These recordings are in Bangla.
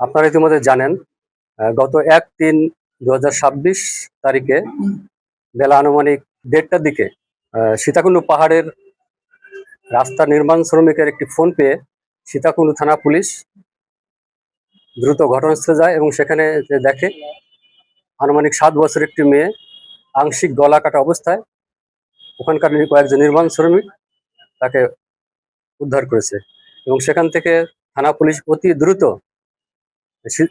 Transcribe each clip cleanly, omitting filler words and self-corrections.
আপনারা ইতিমধ্যে জানেন গত 1-3-2026 তারিখে বেলা আনুমানিক 1:30টার দিকে সীতাকুণ্ড পাহাড়ের রাস্তা নির্মাণ শ্রমিকের একটি ফোন পেয়ে সীতাকুণ্ড থানা পুলিশ দ্রুত ঘটনাস্থলে যায় এবং সেখানে দেখে আনুমানিক 7 বছরের একটি মেয়ে আংশিক গলা কাটা অবস্থায় ওখানকার কয়েকজন নির্মাণ শ্রমিক তাকে উদ্ধার করেছে এবং সেখান থেকে থানা পুলিশ অতি দ্রুত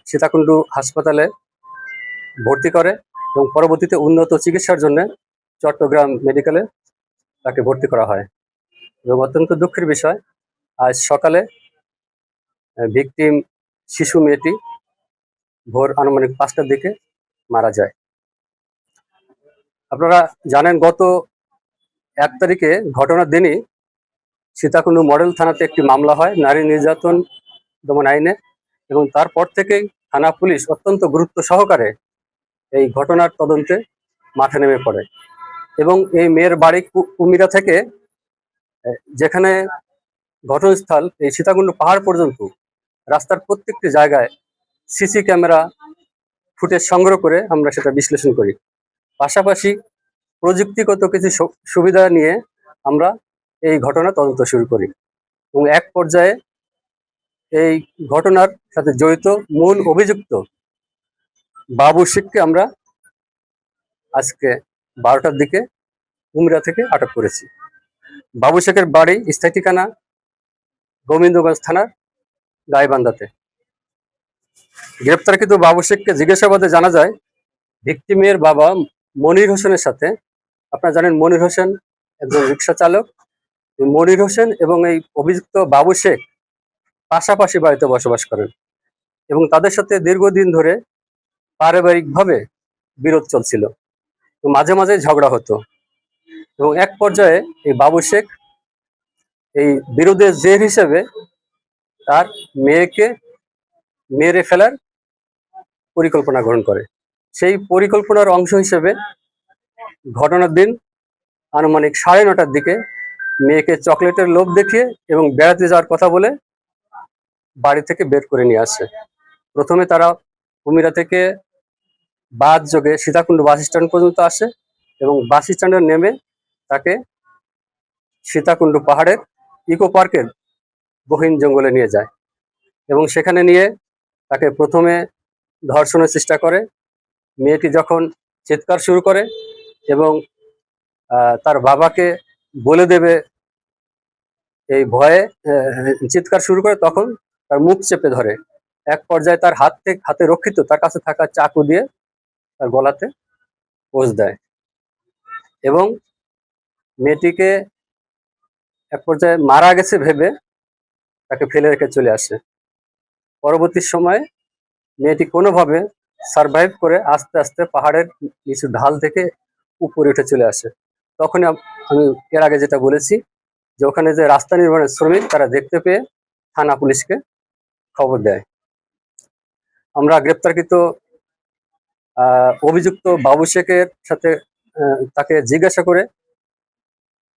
সীতাকুণ্ড হাসপাতালে ভর্তি করে এবং পরবর্তীতে উন্নত চিকিৎসার জন্য চট্টগ্রাম মেডিকেলে তাকে ভর্তি করা হয়। এবং অত্যন্ত দুঃখের বিষয়, আজ সকালে ভিকটিম শিশু মেয়েটি ভোর আনুমানিক 5টার দিকে মারা যায়। আপনারা জানেন গত 1 তারিখে ঘটনার দিনই সীতাকুণ্ড মডেল থানাতে একটি মামলা হয় নারী নির্যাতন দমন আইনে, এবং তারপর থেকেই থানা পুলিশ অত্যন্ত গুরুত্ব সহকারে এই ঘটনার তদন্তে মাঠে নেমে পড়ে এবং এই মেয়ের বাড়ি কুমিরা থেকে যেখানে ঘটনাস্থল এই সীতাকুণ্ড পাহাড় পর্যন্ত রাস্তার প্রত্যেকটি জায়গায় সিসি ক্যামেরা ফুটেজ সংগ্রহ করে আমরা সেটা বিশ্লেষণ করি। পাশাপাশি প্রযুক্তিগত কিছু সুবিধা নিয়ে আমরা এই ঘটনা তদন্ত শুরু করি এবং এক পর্যায়ে এই ঘটনার সাথে জড়িত মূল অভিযুক্ত বাবু শেখকে আমরা আজকে 12টার দিকে কুমিরা থেকে আটক করেছি। বাবু শেখের বাড়ি স্থায়ী ঠিকানা গোবিন্দগঞ্জ থানার গাইবান্ধাতে। গ্রেপ্তারকৃত বাবু শেখকে জিজ্ঞাসাবাদে জানা যায় ভিকটিমের বাবা মনির হোসেনের সাথে, আপনারা জানেন মনির হোসেন একজন রিক্সা চালক, মনির হোসেন এবং এই অভিযুক্ত বাবু শেখ পাশাপাশি বাড়িতে বসবাস করেন এবং তাদের সাথে দীর্ঘদিন ধরে পারিবারিকভাবে বিরোধ চলছিল, মাঝে মাঝে ঝগড়া হতো এবং এক পর্যায়ে এই বাবু শেখ এই বিরোধের জের হিসেবে তার মেয়েকে মেরে ফেলার পরিকল্পনা গ্রহণ করে। সেই পরিকল্পনার অংশ হিসেবে ঘটনার দিন আনুমানিক 9:30টার দিকে মেয়েকে চকলেটের লোভ দেখিয়ে এবং বেড়াতে যাওয়ার কথা বলে বাড়ি থেকে বের করে নিয়ে আসে। প্রথমে তারা কুমিরা থেকে বাস যোগে সীতাকুণ্ড বাস স্ট্যান্ড পর্যন্ত আসে এবং বাস স্ট্যান্ডে নেমে তাকে সীতাকুণ্ড পাহাড়ের ইকো পার্কের গহীন জঙ্গলে নিয়ে যায় এবং সেখানে নিয়ে তাকে প্রথমে ধর্ষণের চেষ্টা করে। মেয়েটি যখন চিৎকার শুরু করে এবং তার বাবাকে বলে দেবে এই ভয়ে চিৎকার শুরু করে, তখন তার মুখ চেপে ধরে। এক পর্যায়ে তার হাতে রক্ষিত তার কাছে থাকা চাকু দিয়ে তার গলাতে পোঁচ দেয় এবং মেয়েটিকে এক পর্যায়ে মারা গেছে ভেবে তাকে ফেলে রেখে চলে আসে। পরবর্তী সময়ে মেয়েটি কোনোভাবে সারভাইভ করে আস্তে আস্তে পাহাড়ের নিচু ঢাল থেকে উপরে উঠে চলে আসে। তখনই আমি এর আগে যেটা বলেছি যে ওখানে যে রাস্তা নির্মাণের শ্রমিক তারা দেখতে পেয়ে থানা পুলিশকে খবর দেয়। আমরা গ্রেপ্তারকৃত অভিযুক্ত বাবু শেখের সাথে তাকে জিজ্ঞাসা করে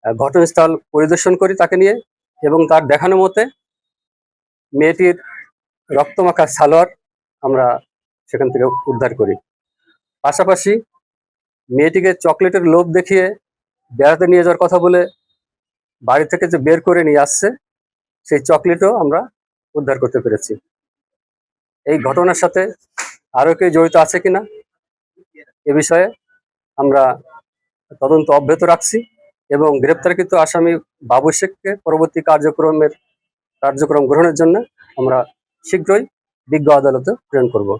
ঘটনাস্থল পরিদর্শন করি তাকে নিয়ে এবং তার দেখানো মতে মেয়েটির রক্তমাখা সালোয়ার আমরা সেখান থেকে উদ্ধার করি। পাশাপাশি মেয়েটিকে চকলেটের লোভ দেখিয়ে বেড়াতে নিয়ে যাওয়ার কথা বলে বাড়ি থেকে যে বের করে নিয়ে আসছে সেই চকলেটও আমরা উদ্ধার করতে পেরেছি। এই ঘটনার সাথে আরো কেউ জড়িত আছে কিনা এ বিষয়ে আমরা তদন্ত অব্যাহত রাখছি এবং গ্রেপ্তারকৃত আসামি বাবু শেখকে পরবর্তী কার্যক্রম গ্রহণের জন্য আমরা শীঘ্রই বিজ্ঞ আদালতে প্রেরণ করব।